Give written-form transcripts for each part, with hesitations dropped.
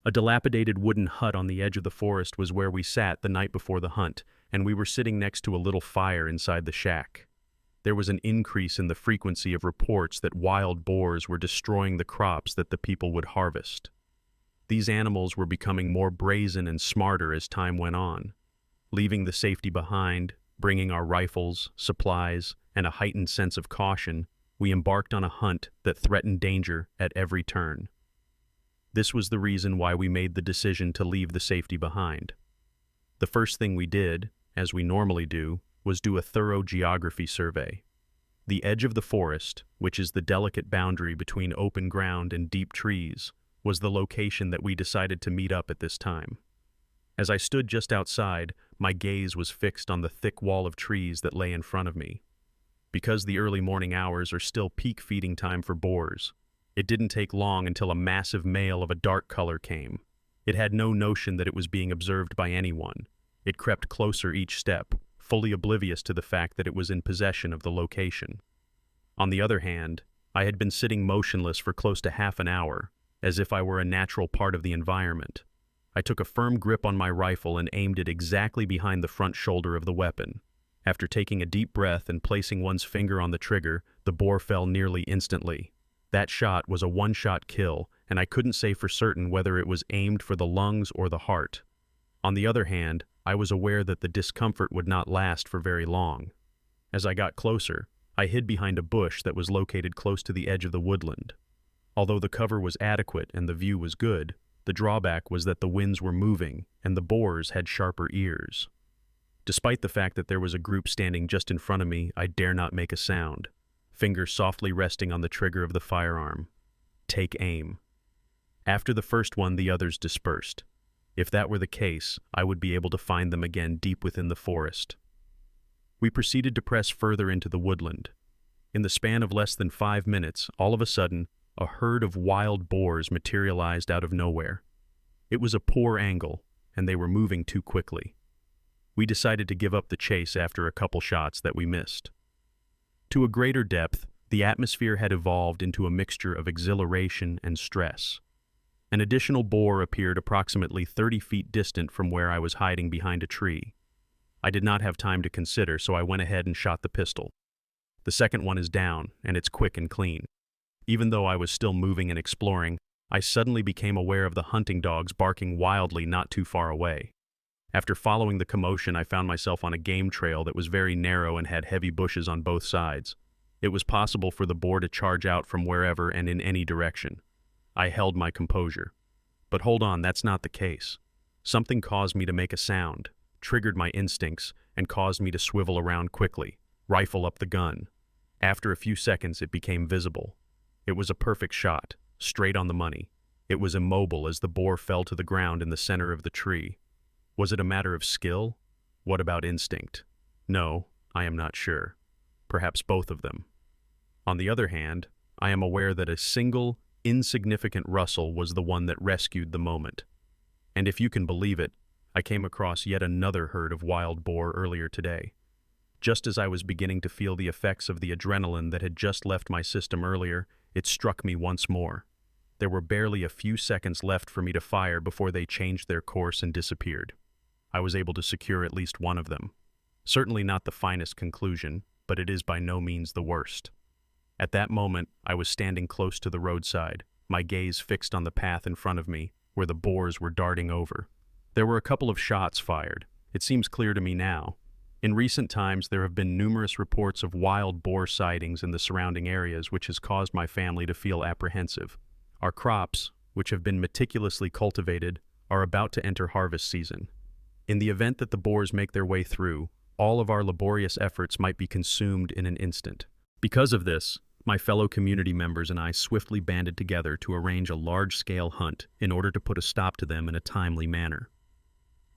A dilapidated wooden hut on the edge of the forest was where we sat the night before the hunt, and we were sitting next to a little fire inside the shack. There was an increase in the frequency of reports that wild boars were destroying the crops that the people would harvest. These animals were becoming more brazen and smarter as time went on. Leaving the safety behind, bringing our rifles, supplies, and a heightened sense of caution, we embarked on a hunt that threatened danger at every turn. This was the reason why we made the decision to leave the safety behind. The first thing we did, as we normally do, was do a thorough geography survey. The edge of the forest, which is the delicate boundary between open ground and deep trees, was the location that we decided to meet up at this time. As I stood just outside, my gaze was fixed on the thick wall of trees that lay in front of me. Because the early morning hours are still peak feeding time for boars, it didn't take long until a massive male of a dark color came. It had no notion that it was being observed by anyone. It crept closer each step, fully oblivious to the fact that it was in possession of the location. On the other hand, I had been sitting motionless for close to half an hour, as if I were a natural part of the environment. I took a firm grip on my rifle and aimed it exactly behind the front shoulder of the weapon. After taking a deep breath and placing one's finger on the trigger, the boar fell nearly instantly. That shot was a one-shot kill, and I couldn't say for certain whether it was aimed for the lungs or the heart. On the other hand, I was aware that the discomfort would not last for very long. As I got closer, I hid behind a bush that was located close to the edge of the woodland. Although the cover was adequate and the view was good, the drawback was that the winds were moving and the boars had sharper ears. Despite the fact that there was a group standing just in front of me, I dare not make a sound, fingers softly resting on the trigger of the firearm. Take aim. After the first one, the others dispersed. If that were the case, I would be able to find them again deep within the forest. We proceeded to press further into the woodland. In the span of less than 5 minutes, all of a sudden, a herd of wild boars materialized out of nowhere. It was a poor angle, and they were moving too quickly. We decided to give up the chase after a couple shots that we missed. To a greater depth, the atmosphere had evolved into a mixture of exhilaration and stress. An additional boar appeared approximately 30 feet distant from where I was hiding behind a tree. I did not have time to consider, so I went ahead and shot the pistol. The second one is down, and it's quick and clean. Even though I was still moving and exploring, I suddenly became aware of the hunting dogs barking wildly not too far away. After following the commotion, I found myself on a game trail that was very narrow and had heavy bushes on both sides. It was possible for the boar to charge out from wherever and in any direction. I held my composure. But hold on, that's not the case. Something caused me to make a sound, triggered my instincts, and caused me to swivel around quickly, rifle up the gun. After a few seconds, it became visible. It was a perfect shot, straight on the money. It was immobile as the boar fell to the ground in the center of the tree. Was it a matter of skill? What about instinct? No, I am not sure. Perhaps both of them. On the other hand, I am aware that a single, insignificant rustle was the one that rescued the moment. And if you can believe it, I came across yet another herd of wild boar earlier today. Just as I was beginning to feel the effects of the adrenaline that had just left my system earlier, it struck me once more. There were barely a few seconds left for me to fire before they changed their course and disappeared. I was able to secure at least one of them. Certainly not the finest conclusion, but it is by no means the worst. At that moment, I was standing close to the roadside, my gaze fixed on the path in front of me, where the boars were darting over. There were a couple of shots fired. It seems clear to me now. In recent times, there have been numerous reports of wild boar sightings in the surrounding areas, which has caused my family to feel apprehensive. Our crops, which have been meticulously cultivated, are about to enter harvest season. In the event that the boars make their way through, all of our laborious efforts might be consumed in an instant. Because of this, my fellow community members and I swiftly banded together to arrange a large-scale hunt in order to put a stop to them in a timely manner.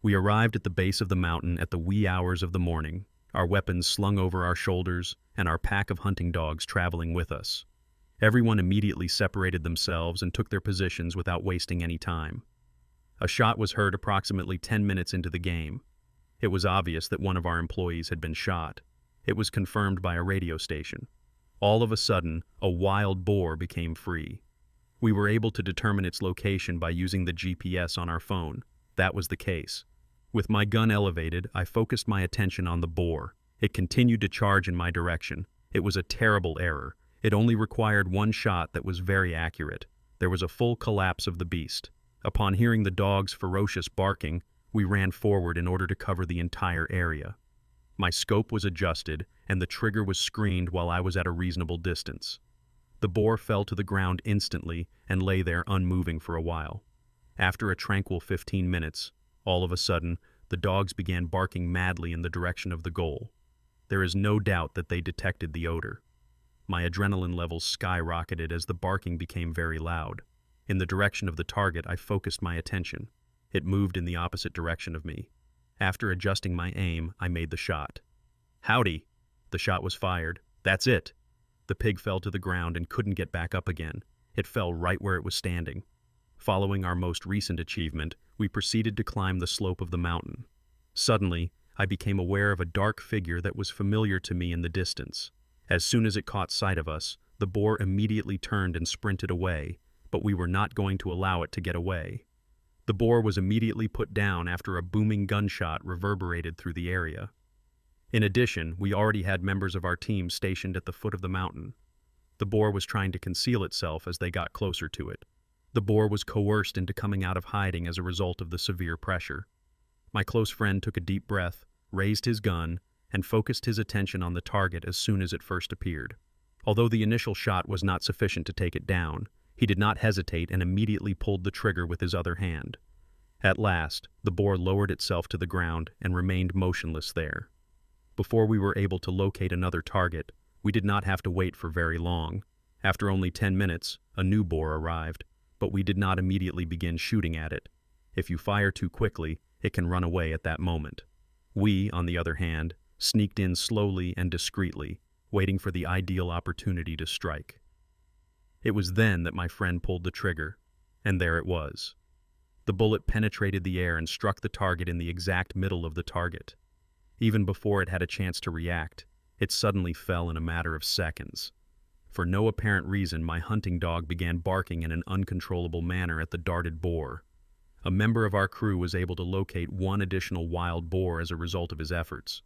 We arrived at the base of the mountain at the wee hours of the morning, our weapons slung over our shoulders and our pack of hunting dogs traveling with us. Everyone immediately separated themselves and took their positions without wasting any time. A shot was heard approximately 10 minutes into the game. It was obvious that one of our employees had been shot. It was confirmed by a radio station. All of a sudden, a wild boar became free. We were able to determine its location by using the GPS on our phone. That was the case. With my gun elevated, I focused my attention on the boar. It continued to charge in my direction. It was a terrible error. It only required one shot that was very accurate. There was a full collapse of the beast. Upon hearing the dog's ferocious barking, we ran forward in order to cover the entire area. My scope was adjusted, and the trigger was screened while I was at a reasonable distance. The boar fell to the ground instantly and lay there unmoving for a while. After a tranquil 15 minutes, all of a sudden, the dogs began barking madly in the direction of the goal. There is no doubt that they detected the odor. My adrenaline levels skyrocketed as the barking became very loud. In the direction of the target, I focused my attention. It moved in the opposite direction of me. After adjusting my aim, I made the shot. Howdy! The shot was fired. That's it! The pig fell to the ground and couldn't get back up again. It fell right where it was standing. Following our most recent achievement, we proceeded to climb the slope of the mountain. Suddenly, I became aware of a dark figure that was familiar to me in the distance. As soon as it caught sight of us, the boar immediately turned and sprinted away, but we were not going to allow it to get away. The boar was immediately put down after a booming gunshot reverberated through the area. In addition, we already had members of our team stationed at the foot of the mountain. The boar was trying to conceal itself as they got closer to it. The boar was coerced into coming out of hiding as a result of the severe pressure. My close friend took a deep breath, raised his gun, and focused his attention on the target as soon as it first appeared. Although the initial shot was not sufficient to take it down, he did not hesitate and immediately pulled the trigger with his other hand. At last, the boar lowered itself to the ground and remained motionless there. Before we were able to locate another target, we did not have to wait for very long. After only 10 minutes, a new boar arrived, but we did not immediately begin shooting at it. If you fire too quickly, it can run away at that moment. We, on the other hand, sneaked in slowly and discreetly, waiting for the ideal opportunity to strike. It was then that my friend pulled the trigger, and there it was. The bullet penetrated the air and struck the target in the exact middle of the target. Even before it had a chance to react, it suddenly fell in a matter of seconds. For no apparent reason, my hunting dog began barking in an uncontrollable manner at the darted boar. A member of our crew was able to locate one additional wild boar as a result of his efforts.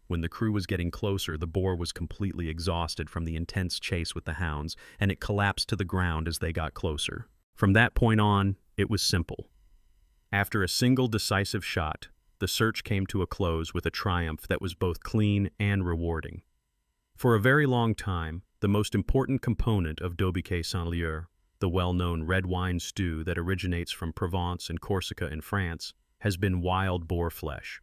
When the crew was getting closer, the boar was completely exhausted from the intense chase with the hounds, and it collapsed to the ground as they got closer. From that point on, it was simple. After a single decisive shot, the search came to a close with a triumph that was both clean and rewarding. For a very long time, the most important component of Dobiquet Saint-Lieu, the well-known red wine stew that originates from Provence and Corsica in France, has been wild boar flesh.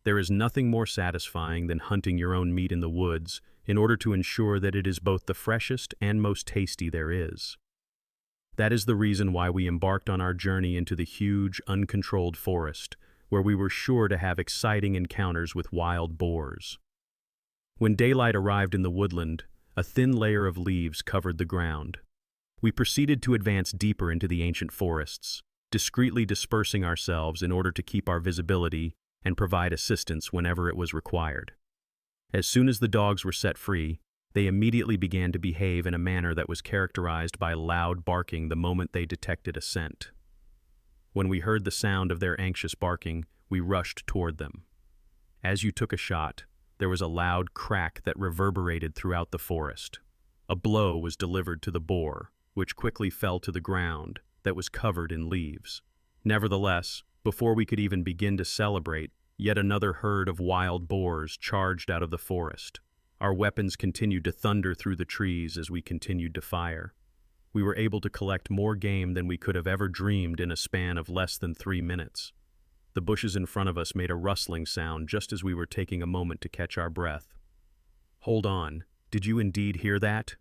There is nothing more satisfying than hunting your own meat in the woods in order to ensure that it is both the freshest and most tasty there is. That is the reason why we embarked on our journey into the huge, uncontrolled forest, where we were sure to have exciting encounters with wild boars. When daylight arrived in the woodland, a thin layer of leaves covered the ground. We proceeded to advance deeper into the ancient forests, discreetly dispersing ourselves in order to keep our visibility and provide assistance whenever it was required. As soon as the dogs were set free, they immediately began to behave in a manner that was characterized by loud barking the moment they detected a scent. When we heard the sound of their anxious barking, we rushed toward them. As you took a shot, there was a loud crack that reverberated throughout the forest. A blow was delivered to the boar, which quickly fell to the ground that was covered in leaves. Nevertheless, before we could even begin to celebrate, yet another herd of wild boars charged out of the forest. Our weapons continued to thunder through the trees as we continued to fire. We were able to collect more game than we could have ever dreamed in a span of less than 3 minutes. The bushes in front of us made a rustling sound just as we were taking a moment to catch our breath. "Hold on, did you indeed hear that?"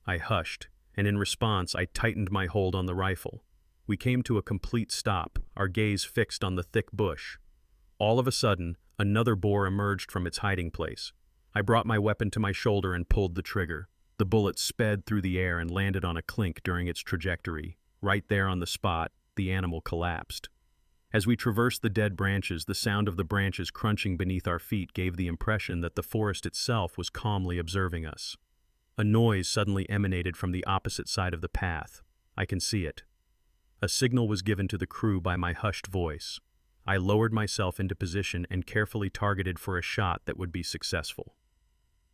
I hushed, and in response I tightened my hold on the rifle. We came to a complete stop, our gaze fixed on the thick bush. All of a sudden, another boar emerged from its hiding place. I brought my weapon to my shoulder and pulled the trigger. The bullet sped through the air and landed on a clink during its trajectory. Right there on the spot, the animal collapsed. As we traversed the dead branches, the sound of the branches crunching beneath our feet gave the impression that the forest itself was calmly observing us. A noise suddenly emanated from the opposite side of the path. I can see it. A signal was given to the crew by my hushed voice. I lowered myself into position and carefully targeted for a shot that would be successful.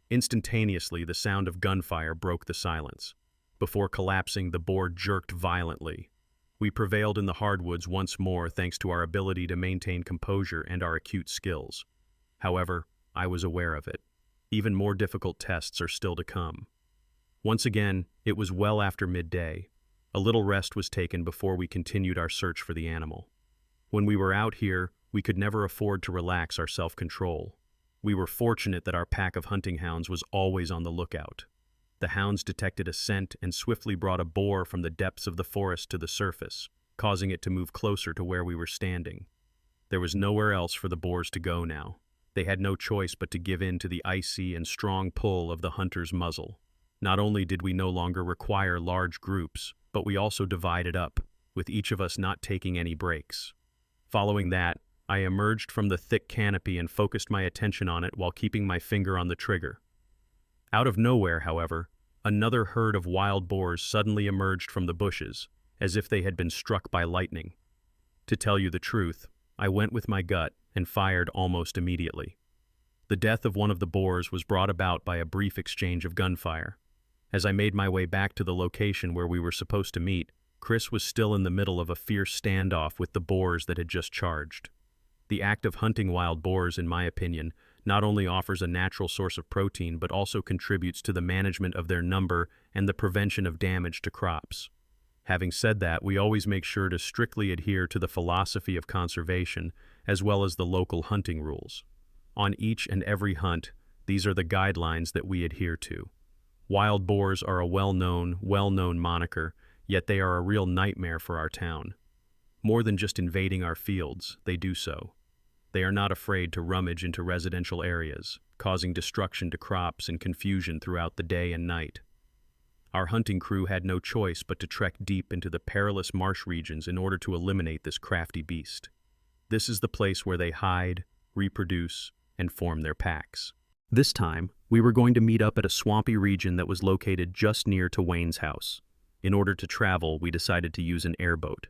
Instantaneously, the sound of gunfire broke the silence. Before collapsing, the boar jerked violently. We prevailed in the hardwoods once more thanks to our ability to maintain composure and our acute skills. However, I was aware of it. Even more difficult tests are still to come. Once again, it was well after midday. A little rest was taken before we continued our search for the animal. When we were out here, we could never afford to relax our self-control. We were fortunate that our pack of hunting hounds was always on the lookout. The hounds detected a scent and swiftly brought a boar from the depths of the forest to the surface, causing it to move closer to where we were standing. There was nowhere else for the boars to go now. They had no choice but to give in to the icy and strong pull of the hunter's muzzle. Not only did we no longer require large groups, but we also divided up, with each of us not taking any breaks. Following that, I emerged from the thick canopy and focused my attention on it while keeping my finger on the trigger. Out of nowhere, however, another herd of wild boars suddenly emerged from the bushes, as if they had been struck by lightning. To tell you the truth, I went with my gut and fired almost immediately. The death of one of the boars was brought about by a brief exchange of gunfire. As I made my way back to the location where we were supposed to meet, Chris was still in the middle of a fierce standoff with the boars that had just charged. The act of hunting wild boars, in my opinion, not only offers a natural source of protein but also contributes to the management of their number and the prevention of damage to crops. Having said that, we always make sure to strictly adhere to the philosophy of conservation as well as the local hunting rules. On each and every hunt, these are the guidelines that we adhere to. Wild boars are a well-known moniker, yet they are a real nightmare for our town. More than just invading our fields, they do so. They are not afraid to rummage into residential areas, causing destruction to crops and confusion throughout the day and night. Our hunting crew had no choice but to trek deep into the perilous marsh regions in order to eliminate this crafty beast. This is the place where they hide, reproduce, and form their packs. This time, we were going to meet up at a swampy region that was located just near to Wayne's house. In order to travel, we decided to use an airboat.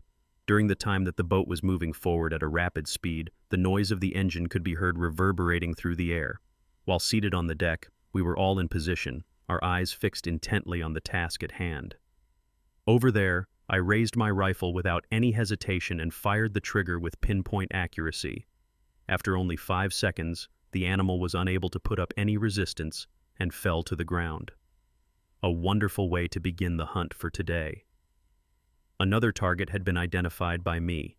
During the time that the boat was moving forward at a rapid speed, the noise of the engine could be heard reverberating through the air. While seated on the deck, we were all in position, our eyes fixed intently on the task at hand. Over there, I raised my rifle without any hesitation and fired the trigger with pinpoint accuracy. After only 5 seconds, the animal was unable to put up any resistance and fell to the ground. A wonderful way to begin the hunt for today. Another target had been identified by me.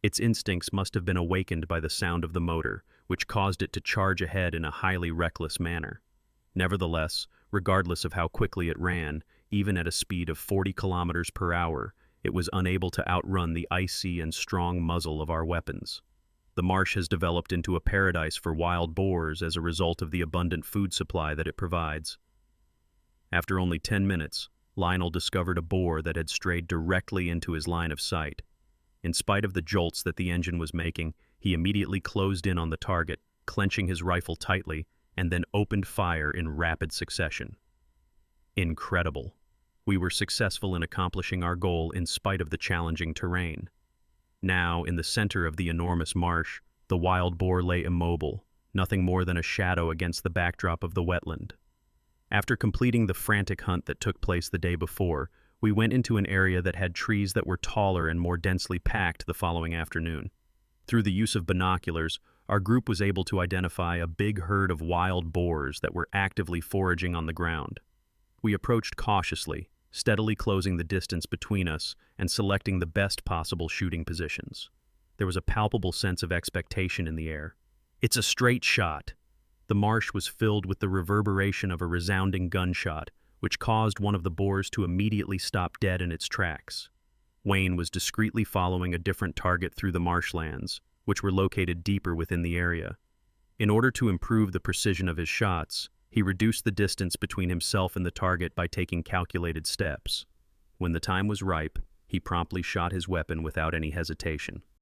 Its instincts must have been awakened by the sound of the motor, which caused it to charge ahead in a highly reckless manner. Nevertheless, regardless of how quickly it ran, even at a speed of 40 kilometers per hour, it was unable to outrun the icy and strong muzzle of our weapons. The marsh has developed into a paradise for wild boars as a result of the abundant food supply that it provides. After only 10 minutes, Lionel discovered a boar that had strayed directly into his line of sight. In spite of the jolts that the engine was making, he immediately closed in on the target, clenching his rifle tightly, and then opened fire in rapid succession. Incredible. We were successful in accomplishing our goal in spite of the challenging terrain. Now, in the center of the enormous marsh, the wild boar lay immobile, nothing more than a shadow against the backdrop of the wetland. After completing the frantic hunt that took place the day before, we went into an area that had trees that were taller and more densely packed the following afternoon. Through the use of binoculars, our group was able to identify a big herd of wild boars that were actively foraging on the ground. We approached cautiously, steadily closing the distance between us and selecting the best possible shooting positions. There was a palpable sense of expectation in the air. "It's a straight shot!" The marsh was filled with the reverberation of a resounding gunshot, which caused one of the boars to immediately stop dead in its tracks. Wayne was discreetly following a different target through the marshlands, which were located deeper within the area. In order to improve the precision of his shots, he reduced the distance between himself and the target by taking calculated steps. When the time was ripe, he promptly shot his weapon without any hesitation.